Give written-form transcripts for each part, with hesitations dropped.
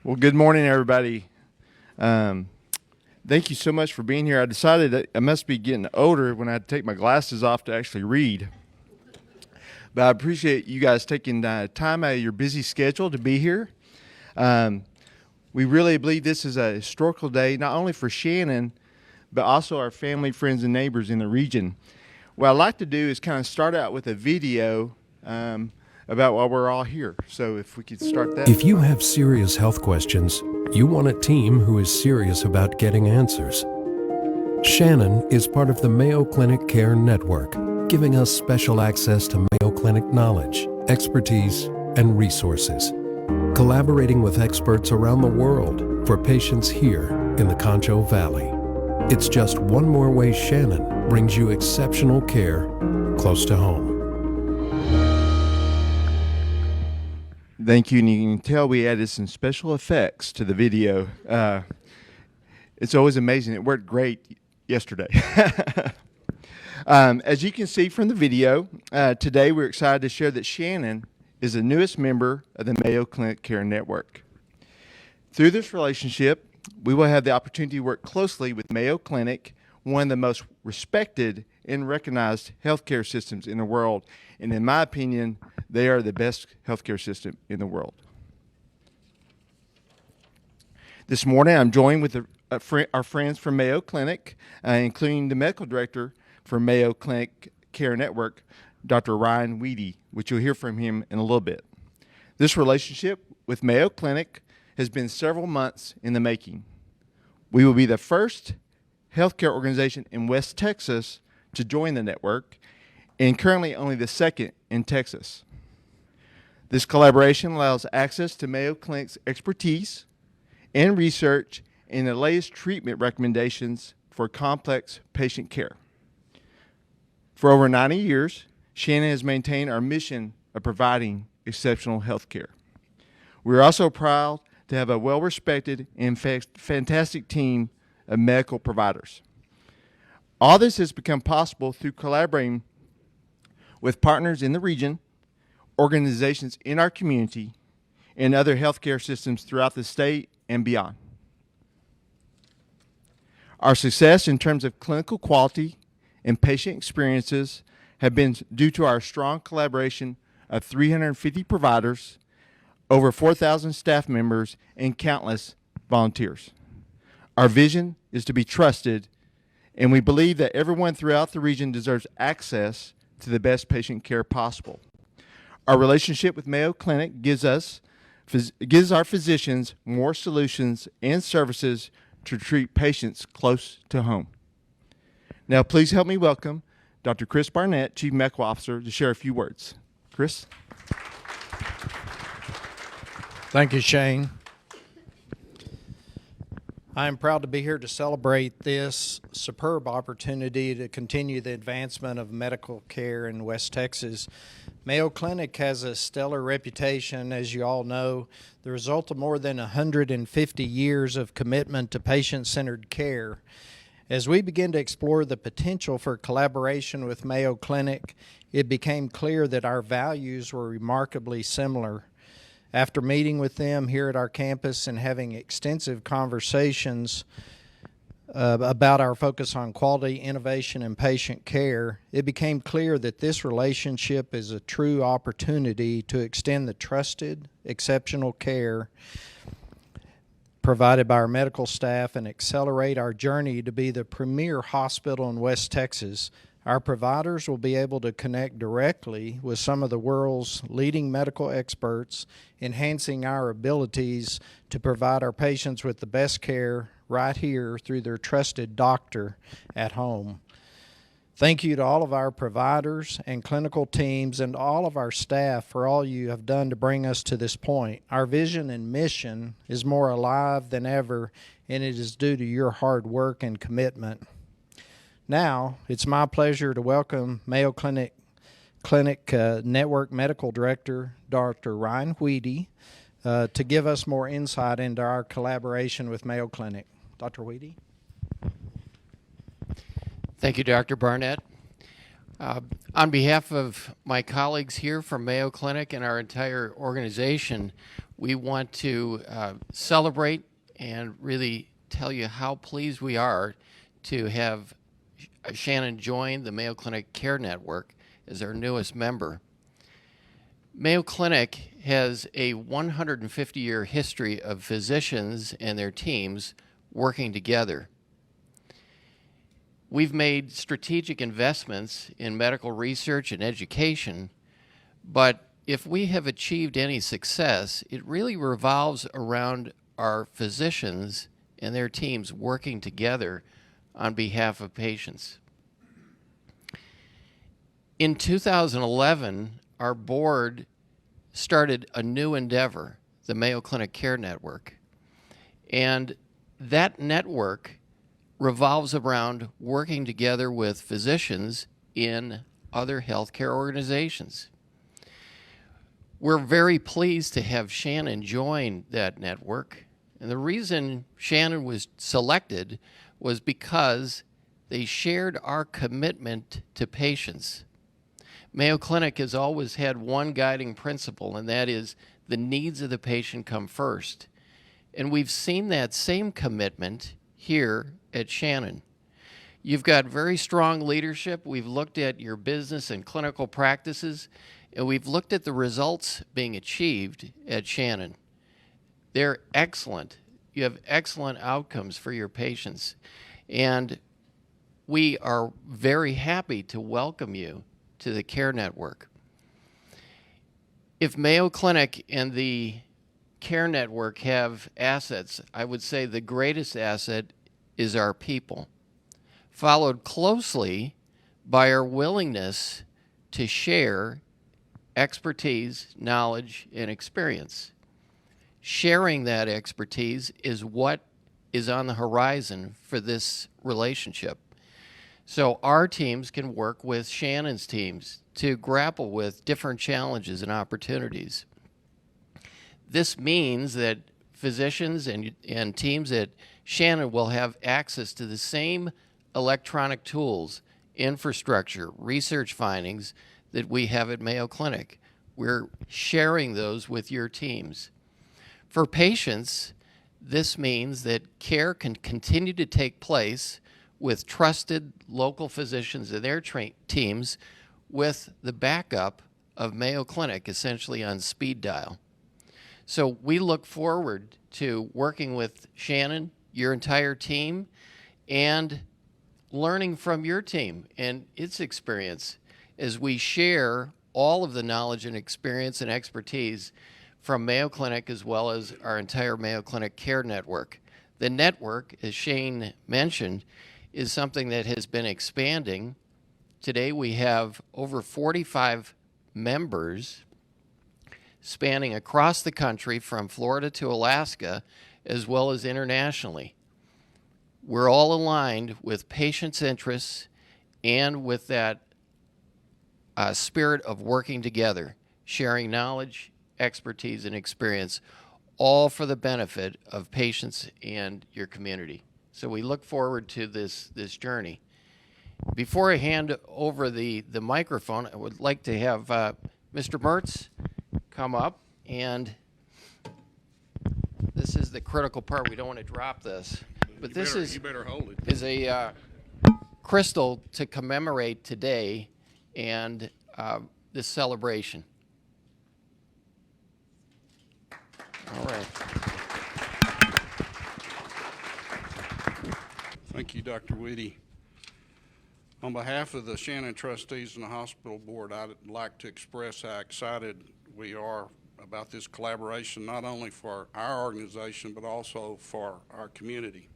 Well, good morning, everybody. Thank you so much for being here. I decided that I must be getting older when I had to take my glasses off to actually read. But I appreciate you guys taking time out of your busy schedule to be here. We really believe this is a historical day, not only for Shannon, but also our family, friends, and neighbors in the region. What I'd like to do is kind of start out with a video about why we're all here. So if we could start that. If you have serious health questions, you want a team who is serious about getting answers. Shannon is part of the Mayo Clinic Care Network, giving us special access to Mayo Clinic knowledge, expertise, and resources. Collaborating with experts around the world for patients here in the Concho Valley. It's just one more way Shannon brings you exceptional care close to home. Thank you, and you can tell we added some special effects to the video. It's always amazing. It worked great yesterday. As you can see from the video, today we're excited to share that Shannon is the newest member of the Mayo Clinic Care Network. Through this relationship, we will have the opportunity to work closely with Mayo Clinic, one of the most respected and recognized healthcare systems in the world. And in my opinion, they are the best healthcare system in the world. This morning, I'm joined with our friends from Mayo Clinic, including the medical director for Mayo Clinic Care Network, Dr. Ryan Weedy, which you'll hear from him in a little bit. This relationship with Mayo Clinic has been several months in the making. We will be the first healthcare organization in West Texas to join the network, and currently only the second in Texas. This collaboration allows access to Mayo Clinic's expertise and research and the latest treatment recommendations for complex patient care. For over 90 years, Shannon has maintained our mission of providing exceptional health care. We're also proud to have a well-respected and fantastic team of medical providers. All this has become possible through collaborating with partners in the region, organizations in our community, and other healthcare systems throughout the state and beyond. Our success in terms of clinical quality and patient experiences have been due to our strong collaboration of 350 providers, over 4,000 staff members, and countless volunteers. Our vision is to be trusted, and we believe that everyone throughout the region deserves access to the best patient care possible. Our relationship with Mayo Clinic gives our physicians more solutions and services to treat patients close to home. Now, please help me welcome Dr. Chris Barnett, Chief Medical Officer, to share a few words. Chris? Thank you, Shane. I am proud to be here to celebrate this superb opportunity to continue the advancement of medical care in West Texas. Mayo Clinic has a stellar reputation, as you all know, the result of more than 150 years of commitment to patient-centered care. As we begin to explore the potential for collaboration with Mayo Clinic, it became clear that our values were remarkably similar. After meeting with them here at our campus and having extensive conversations about our focus on quality, innovation, and patient care, it became clear that this relationship is a true opportunity to extend the trusted, exceptional care provided by our medical staff and accelerate our journey to be the premier hospital in West Texas. Our providers will be able to connect directly with some of the world's leading medical experts, enhancing our abilities to provide our patients with the best care right here through their trusted doctor at home. Thank you to all of our providers and clinical teams and all of our staff for all you have done to bring us to this point. Our vision and mission is more alive than ever, and it is due to your hard work and commitment. Now, it's my pleasure to welcome Mayo Clinic Network Medical Director, Dr. Ryan Weedy, to give us more insight into our collaboration with Mayo Clinic. Dr. Weedy? Thank you, Dr. Barnett. On behalf of my colleagues here from Mayo Clinic and our entire organization, We want to celebrate and really tell you how pleased we are to have Shannon join the Mayo Clinic Care Network as our newest member. Mayo Clinic has a 150-year history of physicians and their teams working together. We've made strategic investments in medical research and education, but if we have achieved any success, it really revolves around our physicians and their teams working together on behalf of patients. In 2011, our board started a new endeavor, the Mayo Clinic Care Network. And that network revolves around working together with physicians in other healthcare organizations. We're very pleased to have Shannon join that network. And the reason Shannon was selected was because they shared our commitment to patients. Mayo Clinic has always had one guiding principle, and that is the needs of the patient come first. And we've seen that same commitment here at Shannon. You've got very strong leadership. We've looked at your business and clinical practices, and we've looked at the results being achieved at Shannon. They're excellent. You have excellent outcomes for your patients. And we are very happy to welcome you to the Care Network. If Mayo Clinic and the Care Network have assets, I would say the greatest asset is our people, followed closely by our willingness to share expertise, knowledge, and experience. Sharing that expertise is what is on the horizon for this relationship. So our teams can work with Shannon's teams to grapple with different challenges and opportunities. This means that physicians and teams at Shannon will have access to the same electronic tools, infrastructure, research findings that we have at Mayo Clinic. We're sharing those with your teams. For patients, this means that care can continue to take place with trusted local physicians and their teams with the backup of Mayo Clinic essentially on speed dial. So we look forward to working with Shannon, your entire team, and learning from your team and its experience as we share all of the knowledge and experience and expertise from Mayo Clinic as well as our entire Mayo Clinic Care Network. The network, as Shane mentioned, is something that has been expanding. Today we have over 45 members spanning across the country from Florida to Alaska, as well as internationally. We're all aligned with patients' interests and with that spirit of working together, sharing knowledge, expertise, and experience, all for the benefit of patients and your community. So we look forward to this journey. Before I hand over the microphone, I would like to have Mr. Mertz come up, and this is the critical part. We don't want to drop this, but You better hold it. is a crystal to commemorate today and this celebration. All right. Thank you, Dr. Whitty. On behalf of the Shannon trustees and the hospital board, I'd like to express how excited we are about this collaboration, not only for our organization, but also for our community.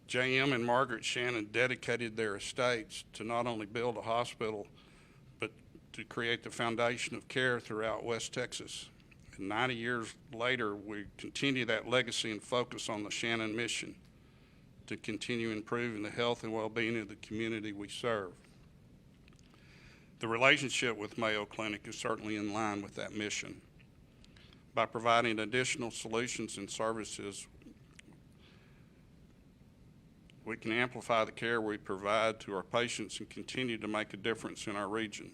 J.M. and Margaret Shannon dedicated their estates to not only build a hospital, but to create the foundation of care throughout West Texas. And 90 years later, we continue that legacy and focus on the Shannon mission to continue improving the health and well-being of the community we serve. The relationship with Mayo Clinic is certainly in line with that mission. By providing additional solutions and services, we can amplify the care we provide to our patients and continue to make a difference in our region.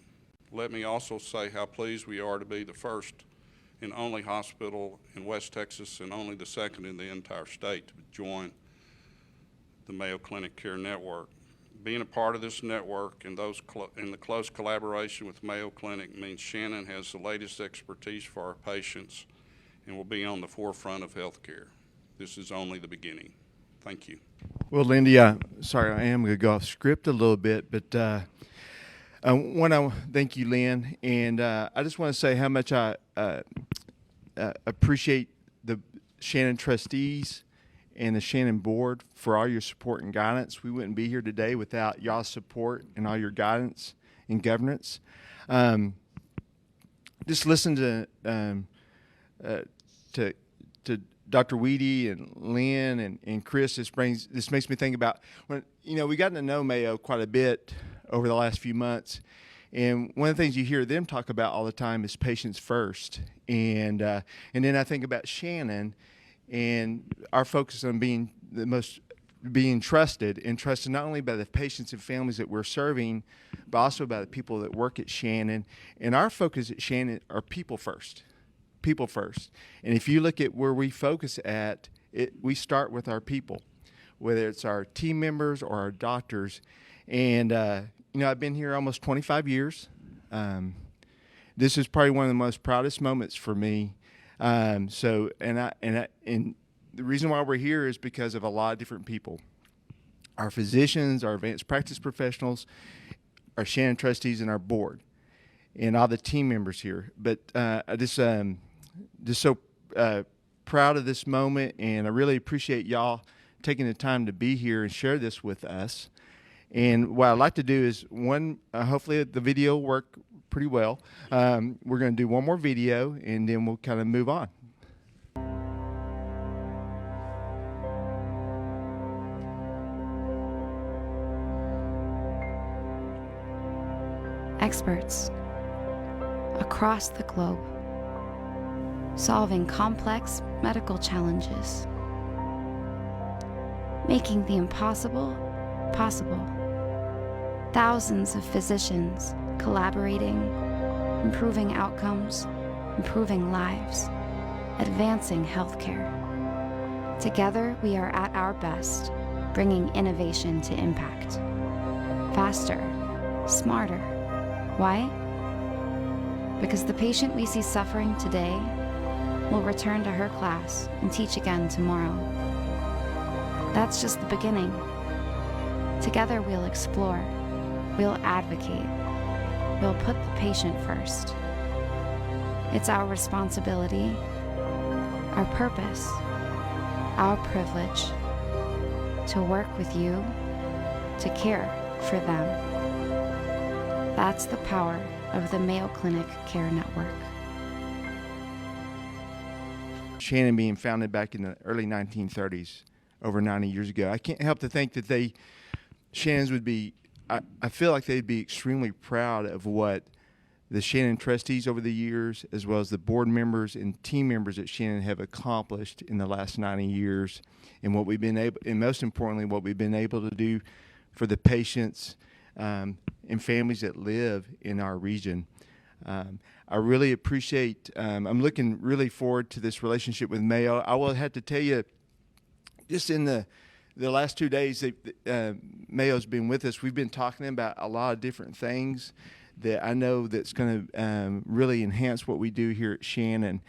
Let me also say how pleased we are to be the first and only hospital in West Texas and only the second in the entire state to join the Mayo Clinic Care Network. Being a part of this network and in the close collaboration with Mayo Clinic means Shannon has the latest expertise for our patients and will be on the forefront of healthcare. This is only the beginning. Thank you. Well, Lindy, sorry, I am going to go off script a little bit, but thank you, Lynn, and I just want to say how much I appreciate the Shannon trustees and the Shannon board for all your support and guidance. We wouldn't be here today without y'all's support and all your guidance and governance. Just listen to Dr. Weedy and Lynn and Chris. This makes me think about when we gotten to know Mayo quite a bit over the last few months, and one of the things you hear them talk about all the time is patients first, and then I think about Shannon and our focus on being trusted not only by the patients and families that we're serving, but also by the people that work at Shannon. And our focus at Shannon are people first. People first. And if you look at where we focus at, we start with our people, whether it's our team members or our doctors. And, I've been here almost 25 years. This is probably one of the most proudest moments for me. And the reason why we're here is because of a lot of different people. Our physicians, our advanced practice professionals, our Shannon trustees, and our board, and all the team members here. But I just so proud of this moment, and I really appreciate y'all taking the time to be here and share this with us. And what I'd like to do is hopefully the video will work pretty well. We're going to do one more video, and then we'll kind of move on. Experts across the globe, solving complex medical challenges, making the impossible possible. Thousands of physicians collaborating, improving outcomes, improving lives, advancing healthcare. Together, we are at our best, bringing innovation to impact. Faster, smarter. Why? Because the patient we see suffering today will return to her class and teach again tomorrow. That's just the beginning. Together we'll explore, we'll advocate, we'll put the patient first. It's our responsibility, our purpose, our privilege to work with you, to care for them. That's the power of the Mayo Clinic Care Network. Shannon being founded back in the early 1930s, over 90 years ago. I can't help to think that Shannons would be, I feel like they'd be extremely proud of what the Shannon trustees over the years, as well as the board members and team members at Shannon have accomplished in the last 90 years, and what we've been able, and most importantly, what we've been able to do for the patients and families that live in our region. I really appreciate, I'm looking really forward to this relationship with Mayo. I will have to tell you, just in the last 2 days, Mayo's been with us. We've been talking about a lot of different things that I know that's going to really enhance what we do here at Shannon.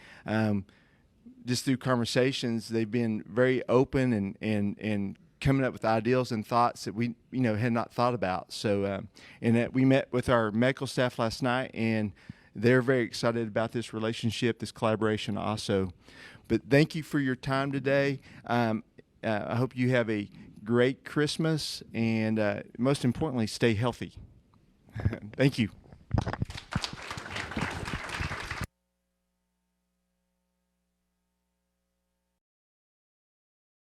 Just through conversations, they've been very open and coming up with ideals and thoughts that we had not thought about. So, and that we met with our medical staff last night, and they're very excited about this relationship, this collaboration also. But thank you for your time today. I hope you have a great Christmas, and most importantly, stay healthy. Thank you.